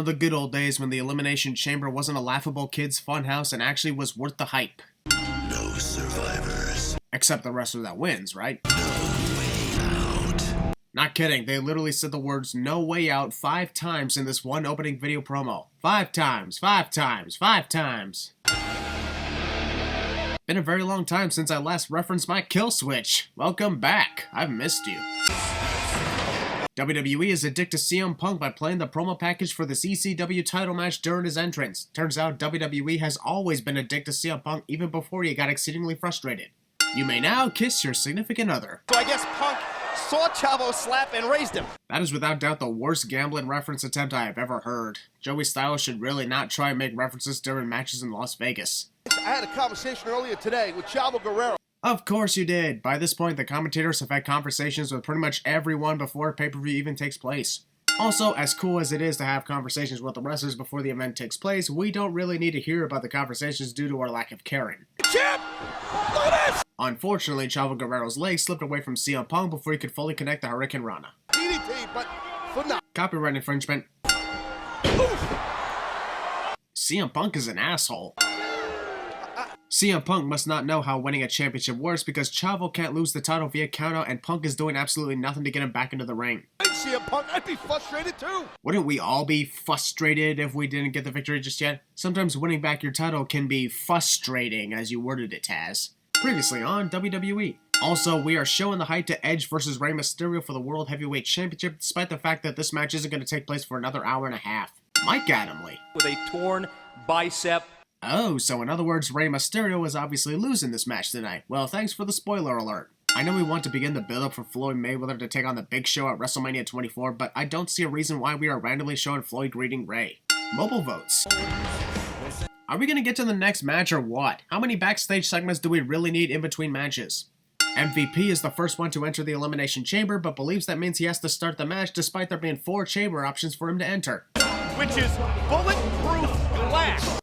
the good old days when the Elimination Chamber wasn't a laughable kids' funhouse and actually was worth the hype. No survivors. Except the wrestler that wins, right? No way out. Not kidding, they literally said the words "no way out" 5 times in this one opening video promo. 5 times, 5 times, 5 times. Been a very long time since I last referenced my kill switch. Welcome back, I've missed you. WWE is addicted to CM Punk by playing the promo package for the ECW title match during his entrance. Turns out WWE has always been addicted to CM Punk even before he got exceedingly frustrated. You may now kiss your significant other. So I guess Punk saw Chavo slap and raised him. That is without doubt the worst gambling reference attempt I have ever heard. Joey Styles should really not try and make references during matches in Las Vegas. I had a conversation earlier today with Chavo Guerrero. Of course you did. By this point, the commentators have had conversations with pretty much everyone before pay-per-view even takes place. Also, as cool as it is to have conversations with the wrestlers before the event takes place, we don't really need to hear about the conversations due to our lack of caring. Champ! Look at this! Unfortunately, Chavo Guerrero's leg slipped away from CM Punk before he could fully connect the Hurricane Rana. DDT, but for now. Copyright infringement. Oof. CM Punk is an asshole. CM Punk must not know how winning a championship works because Chavo can't lose the title via countout and Punk is doing absolutely nothing to get him back into the ring. I'd CM Punk, I'd be frustrated too. Wouldn't we all be frustrated if we didn't get the victory just yet? Sometimes winning back your title can be frustrating, as you worded it, Taz. Previously on WWE. Also, we are showing the height to Edge versus Rey Mysterio for the World Heavyweight Championship, despite the fact that this match isn't going to take place for another hour and a half. Mike Adamle. With a torn bicep. Oh, so in other words, Rey Mysterio is obviously losing this match tonight. Well, thanks for the spoiler alert. I know we want to begin the build-up for Floyd Mayweather to take on the Big Show at WrestleMania 24, but I don't see a reason why we are randomly showing Floyd greeting Rey. Mobile votes. Are we going to get to the next match or what? How many backstage segments do we really need in between matches? MVP is the first one to enter the Elimination Chamber, but believes that means he has to start the match despite there being 4 chamber options for him to enter. Which is bulletproof glass.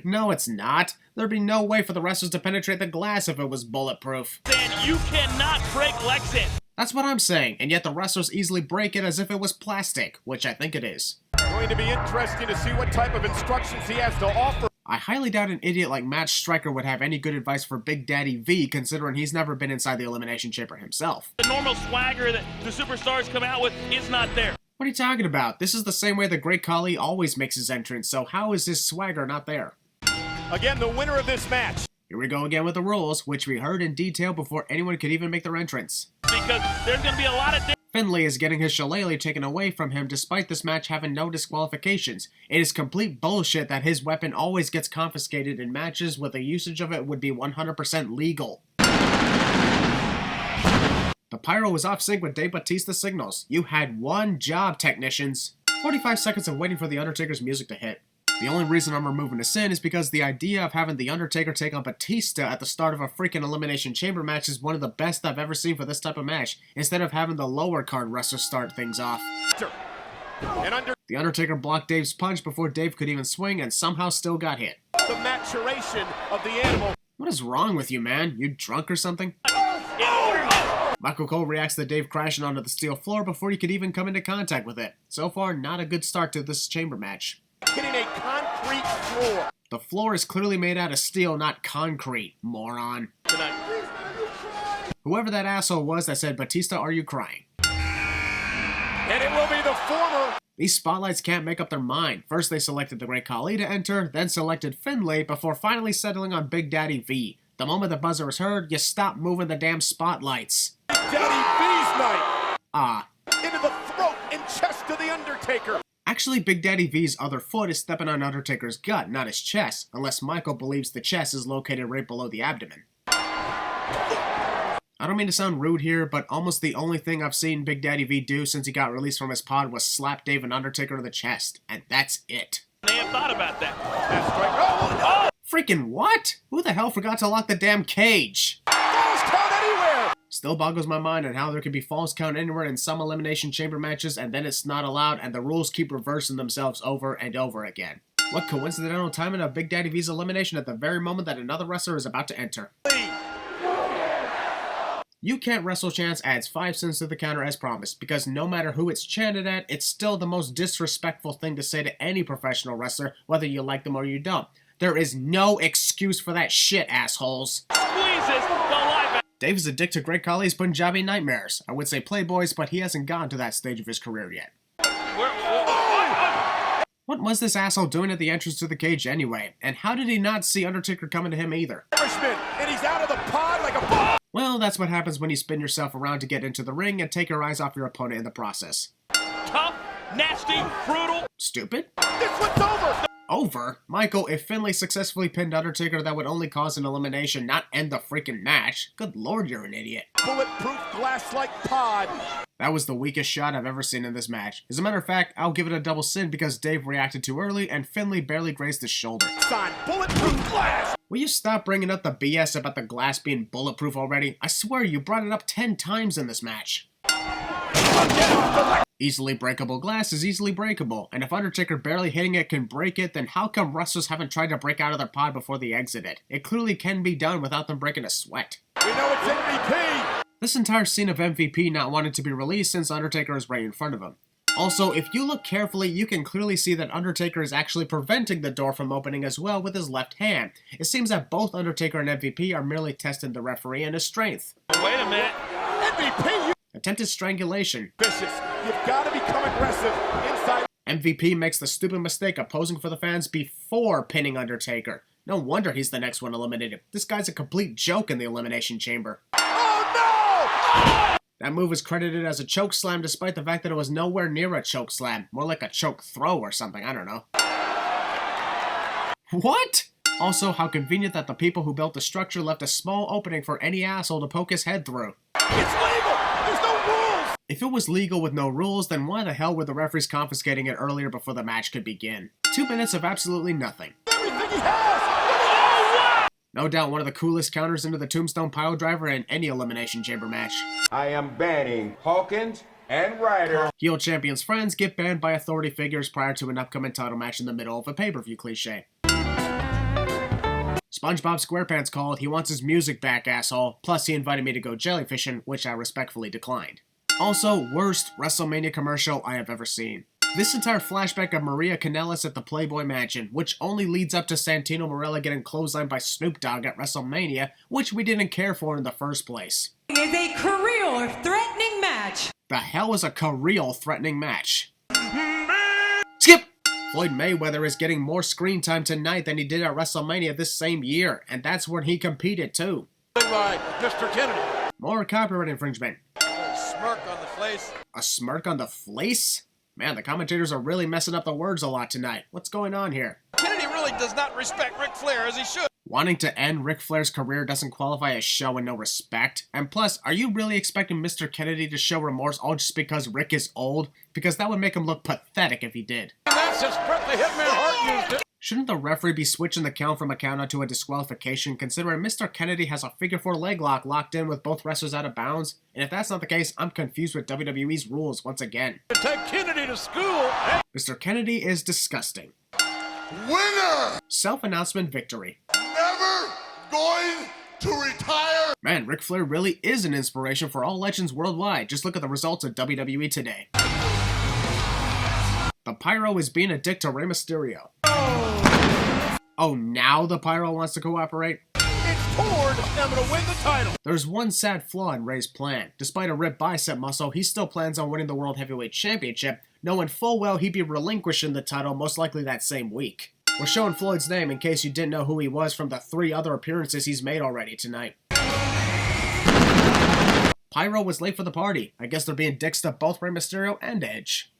No, it's not. There'd be no way for the wrestlers to penetrate the glass if it was bulletproof. Then you cannot break Lexington. That's what I'm saying, and yet the wrestlers easily break it as if it was plastic, which I think it is. Going to be interesting to see what type of instructions he has to offer. I highly doubt an idiot like Matt Striker would have any good advice for Big Daddy V, considering he's never been inside the Elimination Chamber himself. The normal swagger that the superstars come out with is not there. What are you talking about? This is the same way the Great Khali always makes his entrance, so how is his swagger not there? Again, the winner of this match. Here we go again with the rules, which we heard in detail before anyone could even make their entrance. Because there's going to be a lot of... Finlay is getting his shillelagh taken away from him despite this match having no disqualifications. It is complete bullshit that his weapon always gets confiscated in matches where the usage of it would be 100% legal. The pyro was off sync with Dave Bautista's signals. You had one job, technicians. 45 seconds of waiting for The Undertaker's music to hit. The only reason I'm removing a sin is because the idea of having The Undertaker take on Batista at the start of a freaking Elimination Chamber match is one of the best I've ever seen for this type of match, instead of having the lower card wrestler start things off. The Undertaker blocked Dave's punch before Dave could even swing and somehow still got hit. The maturation of the animal. What is wrong with you, man? You drunk or something? Michael Cole reacts to Dave crashing onto the steel floor before he could even come into contact with it. So far, not a good start to this chamber match. Hitting a concrete floor. The floor is clearly made out of steel, not concrete, moron. Tonight. Whoever that asshole was that said, "Batista, are you crying?" And it will be the former. These spotlights can't make up their mind. First they selected the Great Khali to enter, then selected Finlay, before finally settling on Big Daddy V. The moment the buzzer is heard, you stop moving the damn spotlights. Daddy V's night. Ah. Into the throat and chest of the Undertaker. Actually, Big Daddy V's other foot is stepping on Undertaker's gut, not his chest, unless Michael believes the chest is located right below the abdomen. I don't mean to sound rude here, but almost the only thing I've seen Big Daddy V do since he got released from his pod was slap Dave and Undertaker in the chest, and that's it. They have thought about that. That's right. Oh! Freaking what? Who the hell forgot to lock the damn cage? Falls count anywhere. Still boggles my mind on how there could be falls count anywhere in some Elimination Chamber matches and then it's not allowed and the rules keep reversing themselves over and over again. What coincidental timing of Big Daddy V's elimination at the very moment that another wrestler is about to enter. You Can't Wrestle chants adds 5 cents to the counter as promised, because no matter who it's chanted at, it's still the most disrespectful thing to say to any professional wrestler, whether you like them or you don't. There is no excuse for that shit, assholes. Squeezes the life out. Dave is a dick to Great Khali's Punjabi Nightmares. I would say Playboys, but he hasn't gotten to that stage of his career yet. What was this asshole doing at the entrance to the cage anyway? And how did he not see Undertaker coming to him either? And he's out of the pod like a ball. Well, that's what happens when you spin yourself around to get into the ring and take your eyes off your opponent in the process. Tough, nasty, brutal. Stupid? This one's over. Over? Michael, if Finlay successfully pinned Undertaker, that would only cause an elimination, not end the freaking match. Good lord, you're an idiot. Bulletproof glass-like pod. That was the weakest shot I've ever seen in this match. As a matter of fact, I'll give it a double sin because Dave reacted too early and Finlay barely grazed his shoulder. Son, bulletproof glass. Will you stop bringing up the BS about the glass being bulletproof already? I swear you brought it up 10 times in this match. Easily breakable glass is easily breakable, and if Undertaker barely hitting it can break it, then how come wrestlers haven't tried to break out of their pod before they exit it? It clearly can be done without them breaking a sweat. We know it's MVP. This entire scene of MVP not wanting to be released since Undertaker is right in front of him. Also, if you look carefully, you can clearly see that Undertaker is actually preventing the door from opening as well with his left hand. It seems that both Undertaker and MVP are merely testing the referee and his strength. Wait a minute. MVP, you Attempted strangulation. vicious. You've got to become aggressive inside. MVP makes the stupid mistake of posing for the fans before pinning Undertaker. No wonder he's the next one eliminated. This guy's a complete joke in the Elimination Chamber. Oh no! That move is credited as a choke slam despite the fact that it was nowhere near a choke slam. More like a choke throw or something, I don't know. What? Also, how convenient that the people who built the structure left a small opening for any asshole to poke his head through. It's legal. There's no rules. If it was legal with no rules, then why the hell were the referees confiscating it earlier before the match could begin? 2 minutes of absolutely nothing. Everything he has. No doubt one of the coolest counters into the Tombstone Piledriver in any Elimination Chamber match. I am banning Hawkins and Ryder. Heel champions' friends get banned by authority figures prior to an upcoming title match in the middle of a pay-per-view cliche. SpongeBob SquarePants called, he wants his music back, asshole. Plus, he invited me to go jellyfishing, which I respectfully declined. Also, worst WrestleMania commercial I have ever seen. This entire flashback of Maria Kanellis at the Playboy Mansion, which only leads up to Santino Marella getting clotheslined by Snoop Dogg at WrestleMania, which we didn't care for in the first place. Is a career-threatening match. The hell is a career-threatening match? Skip! Floyd Mayweather is getting more screen time tonight than he did at WrestleMania this same year, and that's when he competed too. By Mr. Kennedy. More copyright infringement. Smirk on the face. A smirk on the face? Man, the commentators are really messing up the words a lot tonight. What's going on here? Kennedy really does not respect Ric Flair as he should. Wanting to end Ric Flair's career doesn't qualify as show and no respect. And plus, are you really expecting Mr. Kennedy to show remorse all just because Rick is old? Because that would make him look pathetic if he did. And that's just Bret the Hitman Hart used it. Shouldn't the referee be switching the count from a countout to a disqualification, considering Mr. Kennedy has a figure 4 leg lock locked in with both wrestlers out of bounds? And if that's not the case, I'm confused with WWE's rules once again. Take Kennedy to school. Mr. Kennedy is disgusting. Winner! Self-announcement victory. Never going to retire! Man, Ric Flair really is an inspiration for all legends worldwide. Just look at the results of WWE today. The Pyro is being a dick to Rey Mysterio. Oh, now the Pyro wants to cooperate? It's poured. I'm going to win the title. There's one sad flaw in Rey's plan. Despite a ripped bicep muscle, he still plans on winning the World Heavyweight Championship, knowing full well he'd be relinquishing the title most likely that same week. We're showing Floyd's name in case you didn't know who he was from the 3 other appearances he's made already tonight. Pyro was late for the party. I guess they're being dicks to both Rey Mysterio and Edge.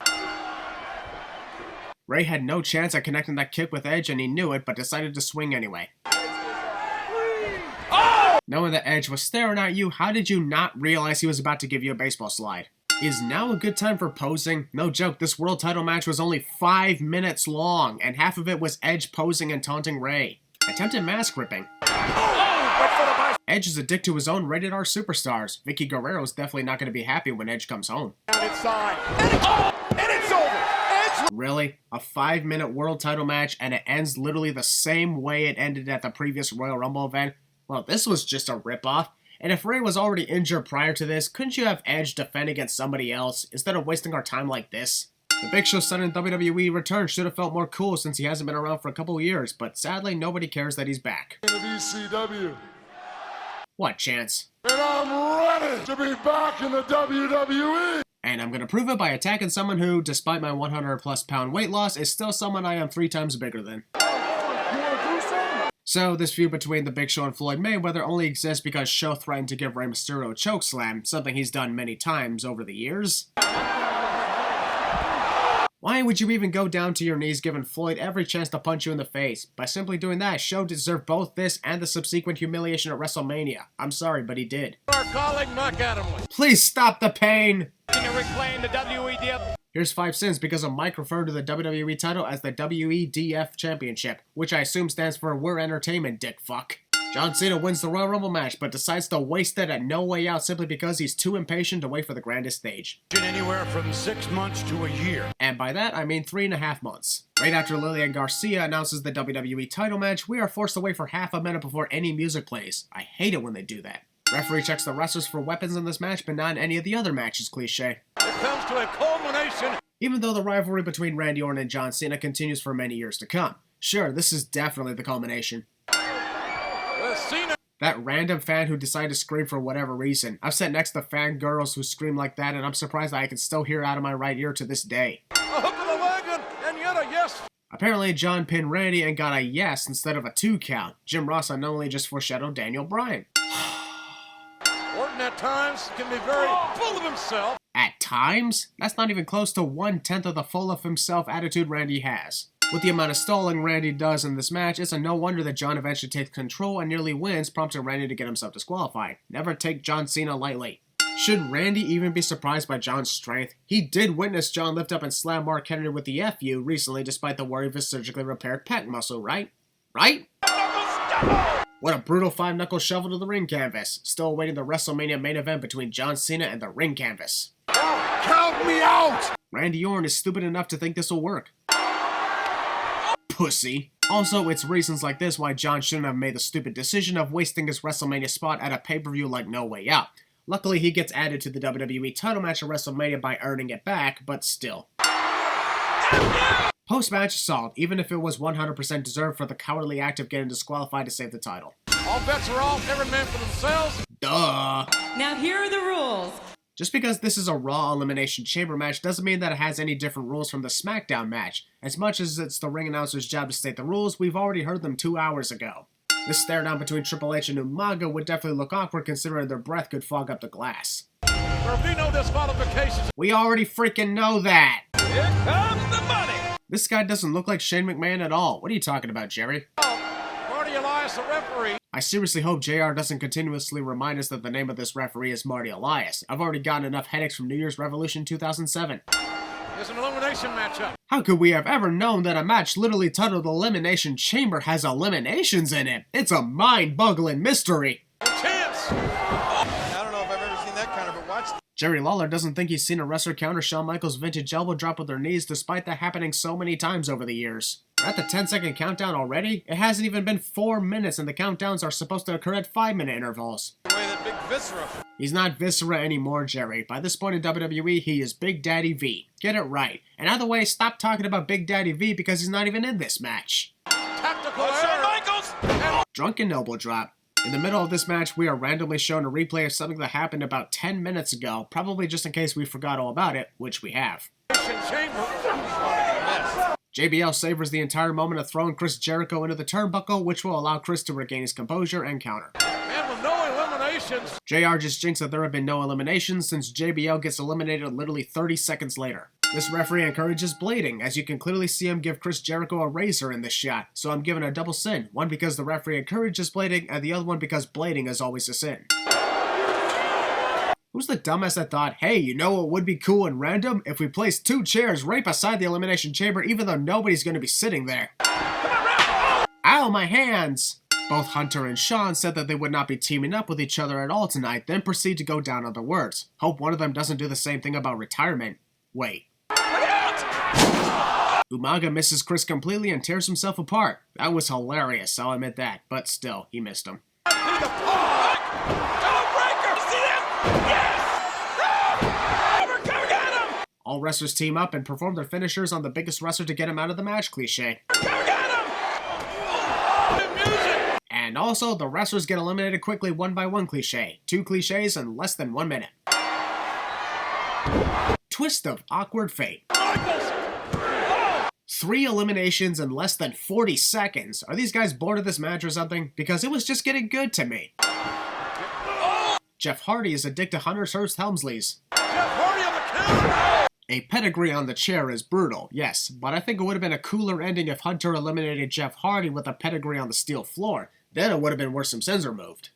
Rey had no chance at connecting that kick with Edge and he knew it, but decided to swing anyway. Oh! Knowing that Edge was staring at you, how did you not realize he was about to give you a baseball slide? Is now a good time for posing? No joke, this world title match was only 5 minutes long, and half of it was Edge posing and taunting Rey. Attempted mask ripping. Edge is a dick to his own rated R superstars. Vicky Guerrero is definitely not going to be happy when Edge comes home. Inside. And it's over. Edge. Really? A 5-minute world title match and it ends literally the same way it ended at the previous Royal Rumble event? Well, this was just a ripoff. And if Rey was already injured prior to this, couldn't you have Edge defend against somebody else instead of wasting our time like this? The Big Show's sudden WWE return should have felt more cool since he hasn't been around for a couple of years, but sadly nobody cares that he's back. In the ECW. What chance? And I'm ready to be back in the WWE. And I'm gonna prove it by attacking someone who, despite my 100+ pound weight loss, is still someone I am 3 times bigger than. So, this feud between The Big Show and Floyd Mayweather only exists because Show threatened to give Rey Mysterio a chokeslam, something he's done many times over the years. Why would you even go down to your knees giving Floyd every chance to punch you in the face? By simply doing that, Show deserved both this and the subsequent humiliation at WrestleMania. I'm sorry, but he did. Our colleague Mark Adamley. Please stop the pain! Ric Flair in the WEDF. Here's 5 cents because of Mike referring to the WWE title as the WEDF Championship, which I assume stands for We're Entertainment, dick fuck. John Cena wins the Royal Rumble match, but decides to waste it at No Way Out simply because he's too impatient to wait for the grandest stage. Anywhere from 6 months to a year. And by that, I mean 3.5 months. Right after Lillian Garcia announces the WWE title match, we are forced to wait for half a minute before any music plays. I hate it when they do that. Referee checks the wrestlers for weapons in this match, but not in any of the other matches, cliche. It comes to a culmination. Even though the rivalry between Randy Orton and John Cena continues for many years to come. Sure, this is definitely the culmination. Cena. That random fan who decided to scream for whatever reason. I've sat next to fangirls who scream like that, and I'm surprised that I can still hear it out of my right ear to this day. A hook of the wagon, and yet a yes. Apparently, John pinned Randy and got a yes instead of a 2 count. Jim Ross unknowingly just foreshadowed Daniel Bryan. Orton at times can be very full of himself. At times? That's not even close to 1/10 of the full of himself attitude Randy has. With the amount of stalling Randy does in this match, it's a no wonder that John eventually takes control and nearly wins, prompting Randy to get himself disqualified. Never take John Cena lightly. Should Randy even be surprised by John's strength? He did witness John lift up and slam Mark Henry with the FU recently despite the worry of his surgically repaired pec muscle, right? Right? What a brutal 5-knuckle shovel to the ring canvas. Still awaiting the WrestleMania main event between John Cena and the ring canvas. Count me out! Randy Orton is stupid enough to think this will work. Pussy. Also, it's reasons like this why John shouldn't have made the stupid decision of wasting his WrestleMania spot at a pay-per-view like No Way Out. Luckily, he gets added to the WWE title match at WrestleMania by earning it back, but still. Post-match assault, even if it was 100% deserved for the cowardly act of getting disqualified to save the title. All bets are off, every man for themselves. Duh. Now here are the rules. Just because this is a Raw Elimination Chamber match doesn't mean that it has any different rules from the SmackDown match. As much as it's the ring announcer's job to state the rules, we've already heard them 2 hours ago. This stare down between Triple H and Umaga would definitely look awkward considering their breath could fog up the glass. There will be no disqualifications. We already freaking know that! Here comes the money. This guy doesn't look like Shane McMahon at all. What are you talking about, Jerry? Marty Elias, the referee. I seriously hope JR doesn't continuously remind us that the name of this referee is Marty Elias. I've already gotten enough headaches from New Year's Revolution 2007. It's an elimination matchup. How could we have ever known that a match literally titled Elimination Chamber has eliminations in it? It's a mind-boggling mystery. Chance. I don't know if I've ever seen that kind of a watch. Jerry Lawler doesn't think he's seen a wrestler counter Shawn Michaels' vintage elbow drop with their knees despite that happening so many times over the years. We're at the 10-second countdown already? It hasn't even been 4 minutes and the countdowns are supposed to occur at 5-minute intervals. The way that big viscera. He's not Viscera anymore, Jerry. By this point in WWE, he is Big Daddy V. Get it right. And either way, stop talking about Big Daddy V because he's not even in this match. Tactical error. Michaels. Drunken elbow drop. In the middle of this match, we are randomly shown a replay of something that happened about 10 minutes ago, probably just in case we forgot all about it, which we have. Chamber. JBL savors the entire moment of throwing Chris Jericho into the turnbuckle, which will allow Chris to regain his composure and counter. And with no eliminations. JR just jinxed that there have been no eliminations since JBL gets eliminated literally 30 seconds later. This referee encourages blading, as you can clearly see him give Chris Jericho a razor in this shot, so I'm giving a double sin. One because the referee encourages blading, and the other one because blading is always a sin. Who's the dumbass that thought, hey, you know what would be cool and random? If we place 2 chairs right beside the Elimination Chamber even though nobody's going to be sitting there. Ow, my hands! Both Hunter and Sean said that they would not be teaming up with each other at all tonight, then proceed to go down on their words. Hope one of them doesn't do the same thing about retirement. Wait. Umaga misses Chris completely and tears himself apart. That was hilarious, I'll admit that, but still, he missed him. All wrestlers team up and perform their finishers on the biggest wrestler to get him out of the match cliche. And also, the wrestlers get eliminated quickly one by one cliche. 2 cliches in less than 1 minute. Twist of awkward fate. 3 eliminations in less than 40 seconds. Are these guys bored of this match or something? Because it was just getting good to me. Jeff Hardy is addicted to Hunter Hearst Helmsley's. A pedigree on the chair is brutal, yes, but I think it would have been a cooler ending if Hunter eliminated Jeff Hardy with a pedigree on the steel floor. Then it would have been where some sins are moved.